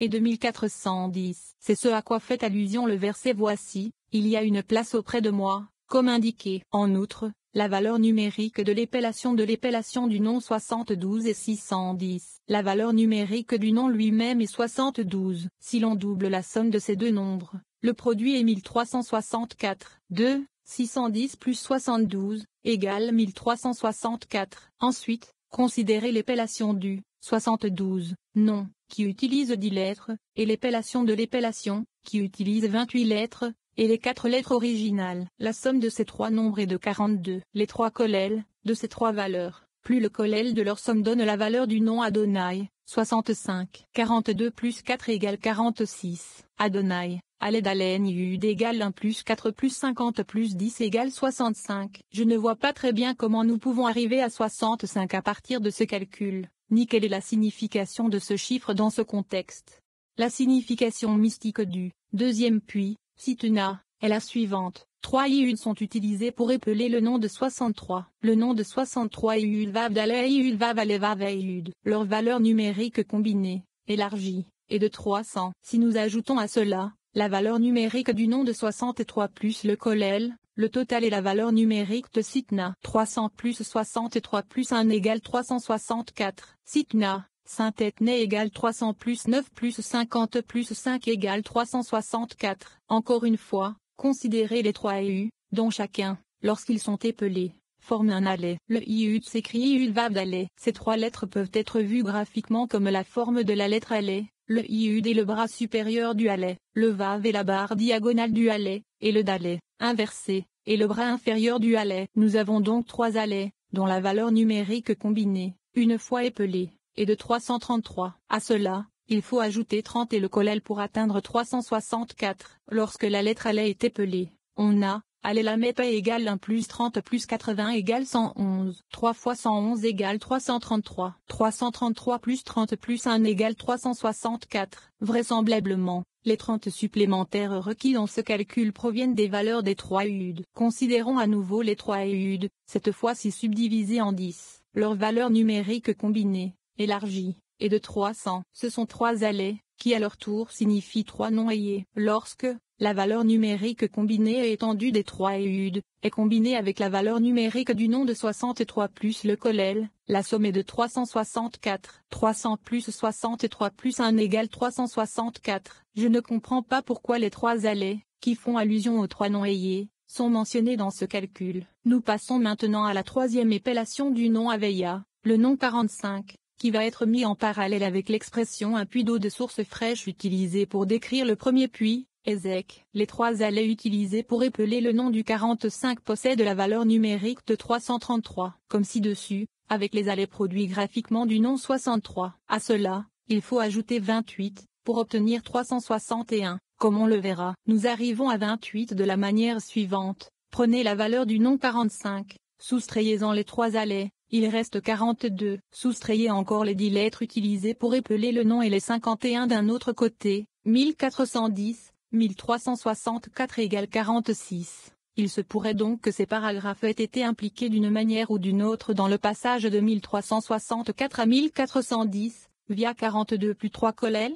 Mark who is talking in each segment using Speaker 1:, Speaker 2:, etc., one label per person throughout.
Speaker 1: et de 1410. C'est ce à quoi fait allusion le verset voici, il y a une place auprès de moi, comme indiqué. En outre, la valeur numérique de l'épellation du nom 72 est 610. La valeur numérique du nom lui-même est 72. Si l'on double la somme de ces deux nombres, le produit est 1364. 2, 610 plus 72, égale 1364. Ensuite, considérez l'épellation du 72, nom, qui utilise 10 lettres, et l'épellation de l'épellation, qui utilise 28 lettres, et les 4 lettres originales. La somme de ces trois nombres est de 42. Les trois collèles, de ces trois valeurs, plus le collèle de leur somme donne la valeur du nom Adonai, 65. 42 plus 4 égale 46. Adonai, Aled Alen Yud égale 1 plus 4 plus 50 plus 10 égale 65. Je ne vois pas très bien comment nous pouvons arriver à 65 à partir de ce calcul, ni quelle est la signification de ce chiffre dans ce contexte. La signification mystique du deuxième puits, Situna, est la suivante. 3 Yud sont utilisés pour épeler le nom de 63. Le nom de 63 est Yud Vav Daleh Yud Vav Ale Vav Yud. Leur valeur numérique combinée, élargie, est de 300. Si nous ajoutons à cela, la valeur numérique du nom de 63 plus le kollel, le total est la valeur numérique de Sitna. 300 plus 63 plus 1 égale 364. Sitna. Saint-Ethné égale 300 plus 9 plus 50 plus 5 égale 364. Encore une fois, considérez les trois EU, dont chacun, lorsqu'ils sont épelés, forme un allais. Le Iud s'écrit Iud Vav Daleh. Ces trois lettres peuvent être vues graphiquement comme la forme de la lettre allais. Le Iud est le bras supérieur du allais, le Vav est la barre diagonale du allais, et le Daleh, inversé, est le bras inférieur du allais. Nous avons donc trois allais, dont la valeur numérique combinée, une fois épelée, est de 333. À cela, il faut ajouter 30 et le kollel pour atteindre 364. Lorsque la lettre allais est épelée, on a, allez la MEPA égale 1 plus 30 plus 80 égale 111. 3 fois 111 égale 333. 333 plus 30 plus 1 égale 364. Vraisemblablement, les 30 supplémentaires requis dans ce calcul proviennent des valeurs des 3 UD. Considérons à nouveau les 3 UD, cette fois-ci subdivisés en 10. Leur valeur numérique combinée, élargie, est de 300. Ce sont trois allais, qui à leur tour signifient trois noyés. Lorsque la valeur numérique combinée et étendue des trois UD est combinée avec la valeur numérique du nom de 63 plus le kollel, la somme est de 364. 300 plus 63 plus 1 égale 364. Je ne comprends pas pourquoi les trois allais, qui font allusion aux trois noyés, sont mentionnés dans ce calcul. Nous passons maintenant à la troisième épellation du nom Aveya, le nom 45. Qui va être mis en parallèle avec l'expression un puits d'eau de source fraîche utilisée pour décrire le premier puits, Ezek. Les trois allais utilisés pour épeler le nom du 45 possèdent la valeur numérique de 333, comme ci-dessus, avec les allais produits graphiquement du nom 63. À cela, il faut ajouter 28, pour obtenir 361. Comme on le verra, nous arrivons à 28 de la manière suivante. Prenez la valeur du nom 45, soustrayez-en les trois allais. Il reste 42. Soustrayez encore les 10 lettres utilisées pour épeler le nom et les 51 d'un autre côté, 1410, 1364 égale 46. Il se pourrait donc que ces paragraphes aient été impliqués d'une manière ou d'une autre dans le passage de 1364 à 1410, via 42 plus 3 kollel,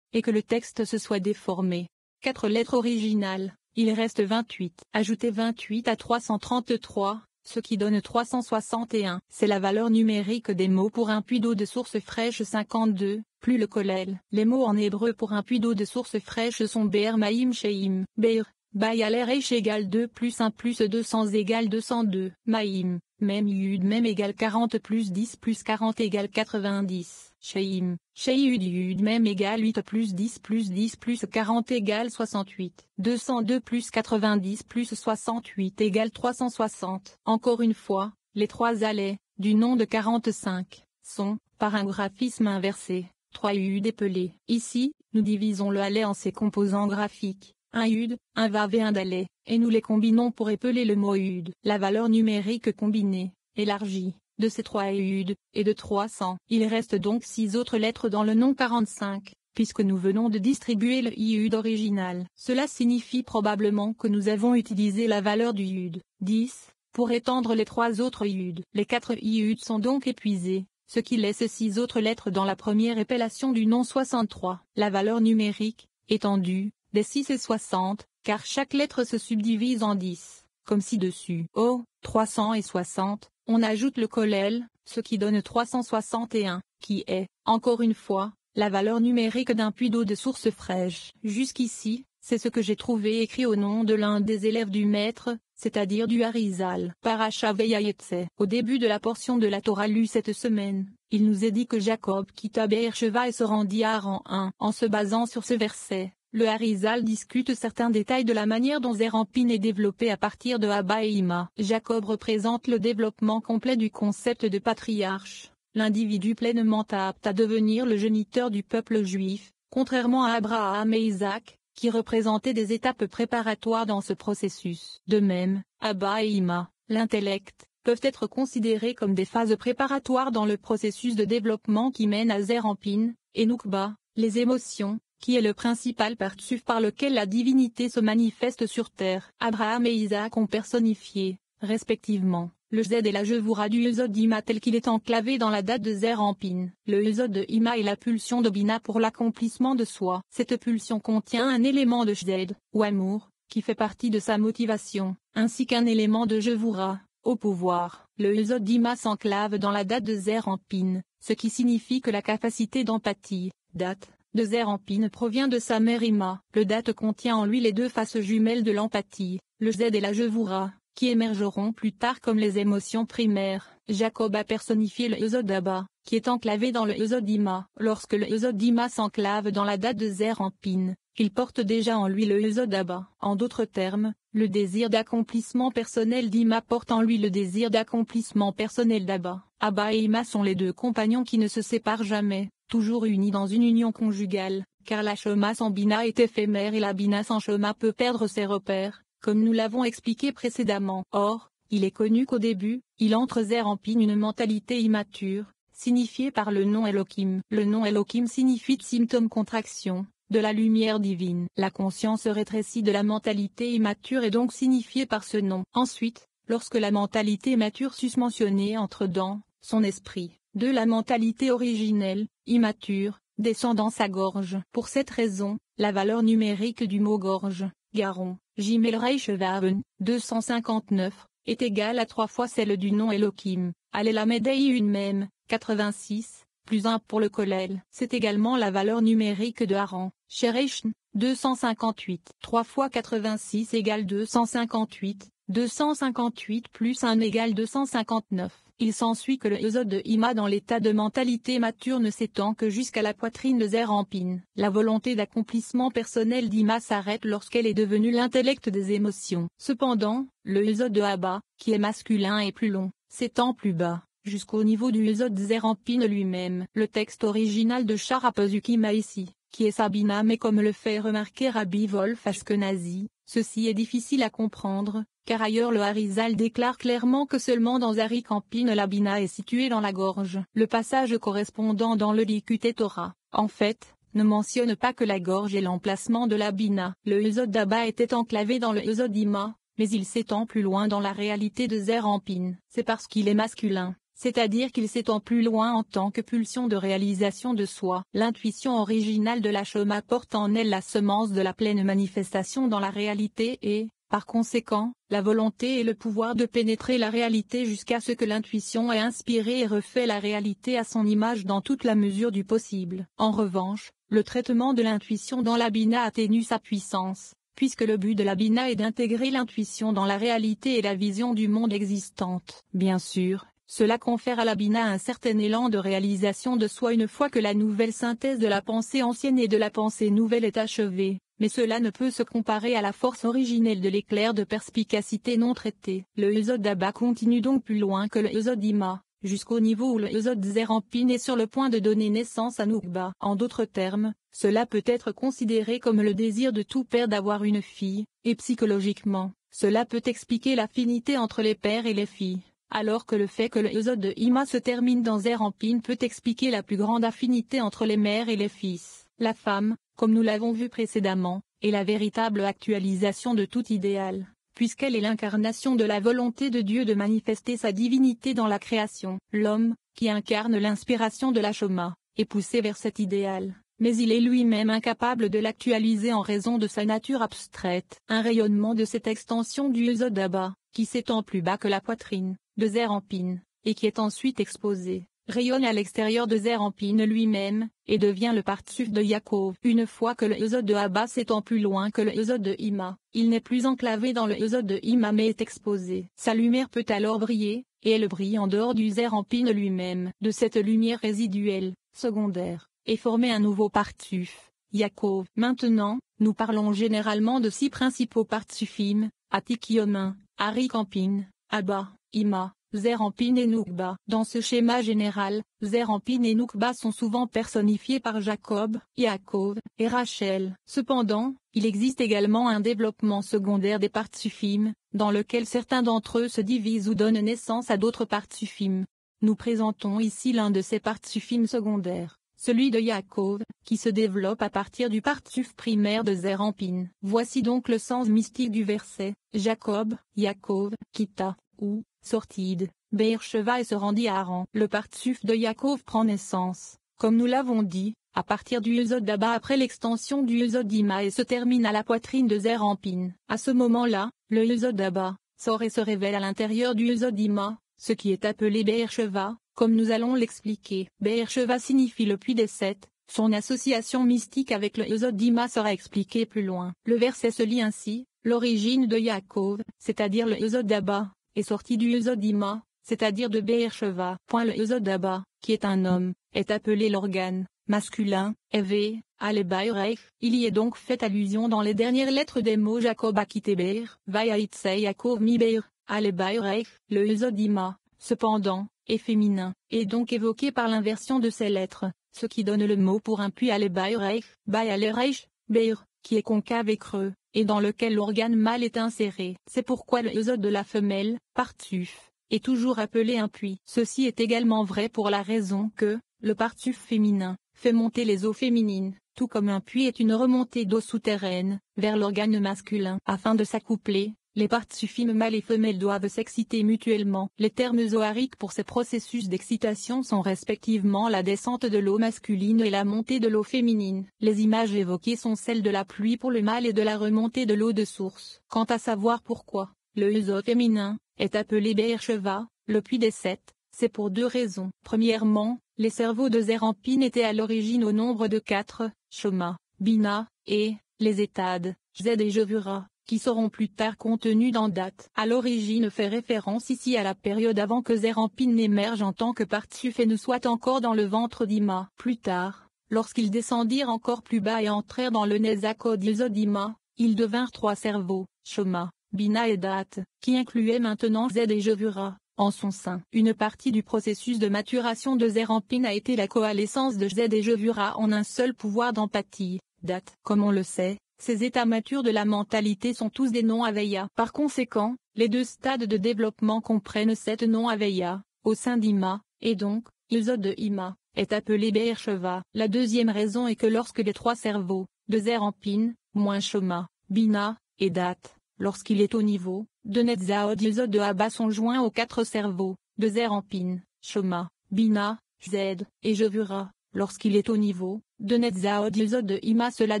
Speaker 1: et que le texte se soit déformé. 4 lettres originales, il reste 28. Ajoutez 28 à 333. Ce qui donne 361. C'est la valeur numérique des mots pour un puits d'eau de source fraîche 52, plus le kollel. Les mots en hébreu pour un puits d'eau de source fraîche sont Be'er Maïm Sheim, Be'er, Bayaler Reish égale 2 plus 1 plus 200 égale 202. Maïm, même Yud même égale 40 plus 10 plus 40 égale 90. Sheim, Sheyud Yud même égale 8 plus 10 plus 10 plus 40 égale 68. 202 plus 90 plus 68 égale 360. Encore une fois, les trois allais, du nom de 45, sont, par un graphisme inversé, 3 Yud épelés. Ici, nous divisons le allais en ses composants graphiques. Un Yud, un Vav et un Daleh, et nous les combinons pour épeler le mot Yud. La valeur numérique combinée, élargie, de ces trois Yud, est de 300. Il reste donc 6 autres lettres dans le nom 45, puisque nous venons de distribuer le Yud original. Cela signifie probablement que nous avons utilisé la valeur du Yud, 10, pour étendre les trois autres Yud. Les 4 Yud sont donc épuisés, ce qui laisse 6 autres lettres dans la première épellation du nom 63. La valeur numérique, étendue, des 6 et 60, car chaque lettre se subdivise en 10, comme ci-dessus. Au 360, on ajoute le kollel, ce qui donne 361, qui est, encore une fois, la valeur numérique d'un puits d'eau de source fraîche. Jusqu'ici, c'est ce que j'ai trouvé écrit au nom de l'un des élèves du maître, c'est-à-dire du Harizal. Parasha Vayayetse. Au début de la portion de la Torah lue cette semaine, il nous est dit que Jacob quitta Be'er-Sheva et se rendit à Haran 1. En se basant sur ce verset, le Harizal discute certains détails de la manière dont Zeir Anpin est développé à partir de Abba et Ima. Jacob représente le développement complet du concept de patriarche, l'individu pleinement apte à devenir le géniteur du peuple juif, contrairement à Abraham et Isaac, qui représentaient des étapes préparatoires dans ce processus. De même, Abba et Ima, l'intellect, peuvent être considérés comme des phases préparatoires dans le processus de développement qui mène à Zeir Anpin, et Nukba, les émotions, qui est le principal partuf par lequel la divinité se manifeste sur terre. Abraham et Isaac ont personnifié, respectivement, le Z et la Jevura du Yesod d'Ima tel qu'il est enclavé dans la date de Zeir Anpin. Le Yesod de Ima est la pulsion de Bina pour l'accomplissement de soi. Cette pulsion contient un élément de Shzed, ou amour, qui fait partie de sa motivation, ainsi qu'un élément de Jevura, au pouvoir. Le Yesod d'Ima s'enclave dans la date de Zeir Anpin, ce qui signifie que la capacité d'empathie, date, de Zeir Anpin provient de sa mère Ima. Le date contient en lui les deux faces jumelles de l'empathie, le Z et la Jevura, qui émergeront plus tard comme les émotions primaires. Jacob a personnifié le Yesod d'Abba, qui est enclavé dans le Yesod d'Ima. Lorsque le Yesod d'Ima s'enclave dans la date de Zeir Anpin, il porte déjà en lui le Yesod d'Abba. En d'autres termes, le désir d'accomplissement personnel d'Ima porte en lui le désir d'accomplissement personnel d'Abba. Abba et Ima sont les deux compagnons qui ne se séparent jamais, toujours unis dans une union conjugale, car la Shema sans Bina est éphémère et la Bina sans Shema peut perdre ses repères, comme nous l'avons expliqué précédemment. Or, il est connu qu'au début, il entre Zeir Anpin une mentalité immature, signifiée par le nom Elohim. Le nom Elohim signifie symptôme contraction, de la lumière divine. La conscience rétrécie de la mentalité immature est donc signifiée par ce nom. Ensuite, lorsque la mentalité mature susmentionnée entre dans son esprit, de la mentalité originelle, immature, descend dans sa gorge. Pour cette raison, la valeur numérique du mot gorge, garon, Gimel Reish Vaven, 259, est égale à 3 fois celle du nom Elohim. Alelamédei une même, 86, plus 1 pour le kollel. C'est également la valeur numérique de Haran, Shereshn, 258. 3 fois 86 égale 258, 258 plus 1 égale 259. Il s'ensuit que le Yesod de Ima dans l'état de mentalité mature ne s'étend que jusqu'à la poitrine de Zeir Anpin. La volonté d'accomplissement personnel d'Ima s'arrête lorsqu'elle est devenue l'intellect des émotions. Cependant, le Yesod de Abba, qui est masculin et plus long, s'étend plus bas, jusqu'au niveau du Yesod de Zeir Anpin lui-même. Le texte original de Sharapezuki ici, qui est Sabina, mais comme le fait remarquer Rabbi Wolf Ashkenazi, ceci est difficile à comprendre, car ailleurs le Harizal déclare clairement que seulement dans Zarik Anpin la Bina est située dans la gorge. Le passage correspondant dans le Likutei Torah, en fait, ne mentionne pas que la gorge est l'emplacement de la Bina. Le Yesod d'Abba était enclavé dans le Yesod d'Ima, mais il s'étend plus loin dans la réalité de Zeir Anpin. C'est parce qu'il est masculin, c'est-à-dire qu'il s'étend plus loin en tant que pulsion de réalisation de soi. L'intuition originale de la Shema porte en elle la semence de la pleine manifestation dans la réalité et, par conséquent, la volonté et le pouvoir de pénétrer la réalité jusqu'à ce que l'intuition ait inspiré et refait la réalité à son image dans toute la mesure du possible. En revanche, le traitement de l'intuition dans la Bina atténue sa puissance, puisque le but de la Bina est d'intégrer l'intuition dans la réalité et la vision du monde existante. Bien sûr, cela confère à la Bina un certain élan de réalisation de soi une fois que la nouvelle synthèse de la pensée ancienne et de la pensée nouvelle est achevée. Mais cela ne peut se comparer à la force originelle de l'éclair de perspicacité non traité. Le Yesod d'Abba continue donc plus loin que le Yesod d'Ima, jusqu'au niveau où le Yesod de Zeir Anpin est sur le point de donner naissance à Nukba. En d'autres termes, cela peut être considéré comme le désir de tout père d'avoir une fille, et psychologiquement, cela peut expliquer l'affinité entre les pères et les filles, alors que le fait que le Yesod de Ima se termine dans Zeir Anpin peut expliquer la plus grande affinité entre les mères et les fils. La femme, comme nous l'avons vu précédemment, est la véritable actualisation de tout idéal, puisqu'elle est l'incarnation de la volonté de Dieu de manifester sa divinité dans la création. L'homme, qui incarne l'inspiration de la Shoma, est poussé vers cet idéal, mais il est lui-même incapable de l'actualiser en raison de sa nature abstraite. Un rayonnement de cette extension du Yesod Abba, qui s'étend plus bas que la poitrine, de Zeir Anpin, et qui est ensuite exposé, rayonne à l'extérieur de Zeir Anpin lui-même, et devient le Partsuf de Yaakov. Une fois que le Yesod de Abba s'étend plus loin que le Yesod de Ima, il n'est plus enclavé dans le Yesod de Ima mais est exposé. Sa lumière peut alors briller, et elle brille en dehors du Zeir Anpin lui-même. De cette lumière résiduelle, secondaire, est formé un nouveau Partsuf, Yaakov. Maintenant, nous parlons généralement de 6 principaux Partsufim, Atik Yomin, Arik Anpin, Abba, Ima, Zeir Anpin et Noukba. Dans ce schéma général, Zeir Anpin et Noukba sont souvent personnifiés par Jacob, Yaakov, et Rachel. Cependant, il existe également un développement secondaire des Partsufim, dans lequel certains d'entre eux se divisent ou donnent naissance à d'autres Partsufim. Nous présentons ici l'un de ces Partsufim secondaires, celui de Yaakov, qui se développe à partir du Partsuf primaire de Zeir Anpin. Voici donc le sens mystique du verset, Jacob, Yaakov, quitta, ou, sortit, Beersheva et se rendit à Haran. Le Partsuf de Yaakov prend naissance, comme nous l'avons dit, à partir du Yesod d'Abba après l'extension du Yesod d'Ima et se termine à la poitrine de Zeir Anpin. À ce moment-là, le Yesod d'Abba sort et se révèle à l'intérieur du Yesod d'Ima, ce qui est appelé Beersheva, comme nous allons l'expliquer. Beersheva signifie le puits des 7, son association mystique avec le Yesod d'Ima sera expliquée plus loin. Le verset se lit ainsi, l'origine de Yaakov, c'est-à-dire le Yesod d'Abba, est sorti du Yesod d'Ima, c'est-à-dire de Beersheva. Le Yesod d'Abba, qui est un homme, est appelé l'organe masculin, Eve, Alebaïreich. Il y est donc fait allusion dans les dernières lettres des mots Jacob a quitté Beer, Vayaïtsei Yaakov mi Beer, Alebaïreich. Le Yesod d'Ima, cependant, est féminin, et donc évoqué par l'inversion de ces lettres, ce qui donne le mot pour un puits Alebaïreich, Bayalereich, Beer, qui est concave et creux, et dans lequel l'organe mâle est inséré. C'est pourquoi le Yesod de la femelle, Partsuf, est toujours appelé un puits. Ceci est également vrai pour la raison que, le Partsuf féminin, fait monter les eaux féminines, tout comme un puits est une remontée d'eau souterraine, vers l'organe masculin. Afin de s'accoupler, les Partsufim mâles et femelles doivent s'exciter mutuellement. Les termes zohariques pour ces processus d'excitation sont respectivement la descente de l'eau masculine et la montée de l'eau féminine. Les images évoquées sont celles de la pluie pour le mâle et de la remontée de l'eau de source. Quant à savoir pourquoi, le Yesod féminin, est appelé Beersheva, le puits des 7, c'est pour 2 raisons. Premièrement, les cerveaux de Zeir Anpin étaient à l'origine au nombre de 4, Shoma, Bina, et, les étades, Zed et Jevura, qui seront plus tard contenus dans date. À l'origine fait référence ici à la période avant que Zeir Anpin n'émerge en tant que Partsuf et ne soit encore dans le ventre d'Ima. Plus tard, lorsqu'ils descendirent encore plus bas et entrèrent dans le Nezakod Yesod d'Ima, ils devinrent 3 cerveaux, Shoma, Bina et Dat, qui incluaient maintenant Zed et Jevura, en son sein. Une partie du processus de maturation de Zeir Anpin a été la coalescence de Zed et Jevura en un seul pouvoir d'empathie, Dat. Comme on le sait, ces états matures de la mentalité sont tous des non-Aveya. Par conséquent, les 2 stades de développement comprennent cette non-Aveya, au sein d'Ima, et donc, Yesod de Ima, est appelé Beersheva. La deuxième raison est que lorsque les 3 cerveaux, de Zeir Anpin, moins Shoma, Bina, et Dat, lorsqu'il est au niveau, de Netzaod Yesod de Abba sont joints aux 4 cerveaux, de Zeir Anpin, Shoma, Bina, Zed, et Jevura, lorsqu'il est au niveau, de Netzaod Yesod de Ima cela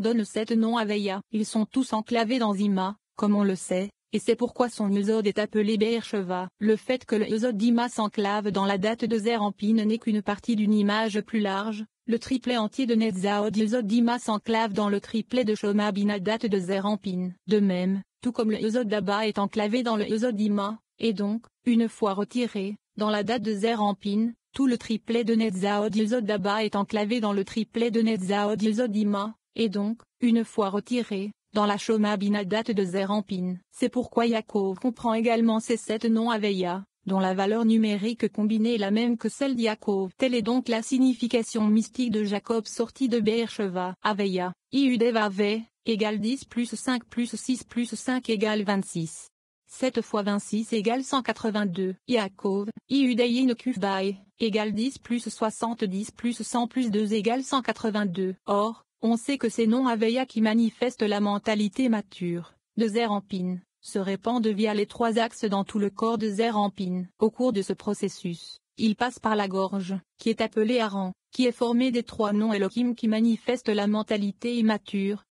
Speaker 1: donne 7 non-Aveya. Ils sont tous enclavés dans Ima, comme on le sait, et c'est pourquoi son Yesod est appelé Beersheva. Le fait que le Yesod d'Ima s'enclave dans la date de Zeir Anpin n'est qu'une partie d'une image plus large. Le triplet entier de Netzaod Yesod d'Ima s'enclave dans le triplet de Shoma Bina date de Zeir Anpin. De même, tout comme le Yesod d'Abba est enclavé dans le Yesod d'Ima, et donc, une fois retiré, dans la date de Zeir Anpin, tout le triplet de Netzaod Yesod d'Abba est enclavé dans le triplet de Netzaod Yesod d'Ima, et donc, une fois retiré, dans la Shoma Bina date de Zeir Anpin. C'est pourquoi Yaakov comprend également ces 7 noms Aveya, dont la valeur numérique combinée est la même que celle d'Yaakov. Telle est donc la signification mystique de Jacob sorti de Beersheva. Aveya, Iudevave, égale 10 plus 5 plus 6 plus 5 égale 26. 7 fois 26 égale 182. Yaakov, Iudayin Kufbaï, égale 10 plus 70 plus 100 plus 2 égale 182. Or, on sait que ces noms Aveya qui manifestent la mentalité mature, de Zeir Anpin, se répandent via les 3 axes dans tout le corps de Zeir Anpin. Au cours de ce processus, Il passe par la gorge, qui est appelée Haran, qui est formée des trois noms Elohim qui manifestent la mentalité immature,